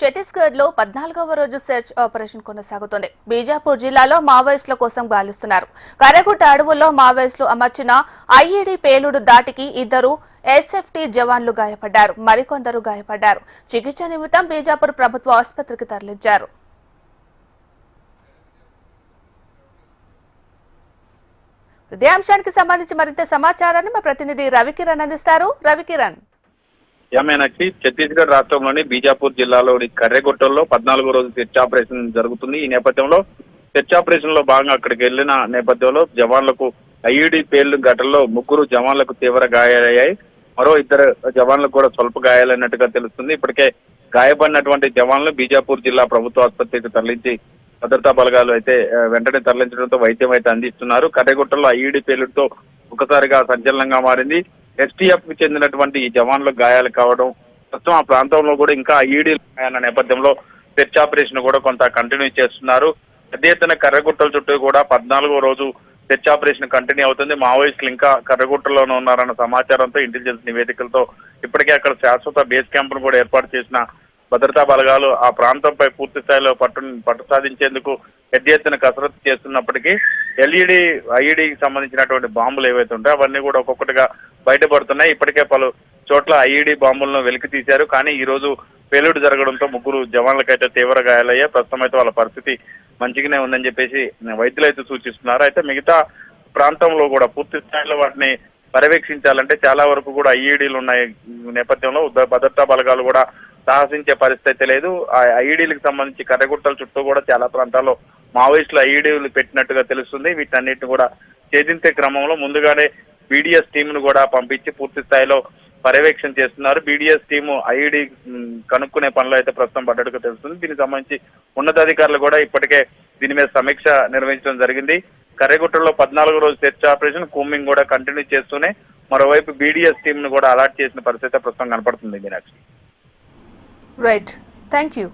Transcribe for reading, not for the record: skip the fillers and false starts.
ఛత్తీస్గఢ్ లో 14వ రోజు search operation కొనసాగుతోంది. బీజాపూర్ జిల్లాలో మావోయిస్టుల కోసం గాలిస్తున్నారు. కరగుట్ట అడవుల్లో మావోయిస్టులు అమర్చిన ఐఈడీ పేలుడు దాటికి 2 ఎస్ఎఫ్టీ జవాన్లు గాయపడ్డారు. మరికొందరు గాయపడ్డారు. చికిత్స నిమిత్తం బీజాపూర్ ప్రభుత్వ ఆసుపత్రికి తరలించారు. ఇదే అంశానికి సంబంధించి మరింత సమాచారాన్ని మా ప్రతినిధి రవికిరణ్ అందిస్తారు. రవికిరణ్. మీనాక్షి, ఛత్తీస్గఢ్ రాష్ట్రంలోని బీజాపూర్ జిల్లాలోని కర్రెగుట్టల్లో 14వ రోజు సెర్చ్ ఆపరేషన్ జరుగుతుంది. ఈ నేపథ్యంలో సెర్చ్ ఆపరేషన్ లో భాగంగా అక్కడికి వెళ్లిన నేపథ్యంలో జవాన్లకు ఐఈడీ పేలుడు ఘటనలో 3 జవాన్లకు తీవ్ర గాయాలయ్యాయి. మరో 2 జవాన్లకు కూడా స్వల్ప గాయాలైనట్టుగా తెలుస్తుంది. ఇప్పటికే గాయపడినటువంటి జవాన్లు బీజాపూర్ జిల్లా ప్రభుత్వ ఆసుపత్రికి తరలించి భద్రతా బలగాలు అయితే వెంటనే తరలించడంతో వైద్యం అయితే అందిస్తున్నారు. కర్రెగుట్టలో ఐఈడీ పేలుడుతో ఒకసారిగా సంచలనంగా మారింది. ఎస్టీఎఫ్ కు చెందినటువంటి ఈ జవాన్లకు గాయాలు కావడం, ప్రస్తుతం ఆ ప్రాంతంలో కూడా ఇంకా ఐఈడీ అన్న నేపథ్యంలో సెర్చ్ ఆపరేషన్ కూడా కొంత కంటిన్యూ చేస్తున్నారు. పెద్ద ఎత్తున కర్రెగుట్టల చుట్టూ కూడా 14వ రోజు సెర్చ్ ఆపరేషన్ కంటిన్యూ అవుతుంది. మావోయిస్టులు ఇంకా కర్రెగుట్టలోనే ఉన్నారన్న సమాచారంతో ఇంటెలిజెన్స్ నివేదికలతో ఇప్పటికే అక్కడ శాశ్వత బేస్ క్యాంపును కూడా ఏర్పాటు చేసిన భద్రతా బలగాలు ఆ ప్రాంతంపై పూర్తి స్థాయిలో పట్టు సాధించేందుకు పెద్ద ఎత్తున కసరత్తు చేస్తున్నప్పటికీ ఐఈడీకి సంబంధించినటువంటి బాంబులు ఏవైతే ఉంటాయో అవన్నీ కూడా ఒక్కొక్కటిగా బయటపడుతున్నాయి. ఇప్పటికే పలు చోట్ల ఐఈడీ బాంబులను వెలికి తీశారు. కానీ ఈ రోజు పేలుడు జరగడంతో 3 జవాన్లకైతే తీవ్ర గాయాలయ్యాయి. ప్రస్తుతం అయితే వాళ్ళ పరిస్థితి మంచిగానే ఉందని చెప్పేసి వైద్యులు అయితే సూచిస్తున్నారు. అయితే మిగతా ప్రాంతంలో కూడా పూర్తి స్థాయిలో వాటిని పర్యవేక్షించాలంటే చాలా వరకు కూడా ఐఈడీలు ఉన్న నేపథ్యంలో భద్రతా బలగాలు కూడా సాహసించే పరిస్థితి లేదు. ఆ ఐఈడీలకు సంబంధించి కర్రెగుట్టల చుట్టూ కూడా చాలా ప్రాంతాల్లో మావోయిస్టులు ఐఈడీలు పెట్టినట్టుగా తెలుస్తుంది. వీటన్నిటిని కూడా ఛేదించే క్రమంలో ముందుగానే బీడీఎస్ టీంను కూడా పంపించి పూర్తి స్థాయిలో పర్యవేక్షణ చేస్తున్నారు. బీడీఎస్ టీము ఐఈడీ కనుక్కునే పనిలో అయితే ప్రస్తుతం పడ్డట్టుగా తెలుస్తుంది. దీనికి సంబంధించి ఉన్నతాధికారులు కూడా ఇప్పటికే దీని మీద సమీక్ష నిర్వహించడం జరిగింది. కర్రెగుట్టలో 14వ రోజు సెర్చ్ ఆపరేషన్ కూంబింగ్ కూడా కంటిన్యూ చేస్తూనే మరోవైపు బీడీఎస్ టీంను కూడా అలాట్ చేసిన పరిస్థితి ప్రస్తుతం కనపడుతుంది. మీనాక్షి. Right, thank you.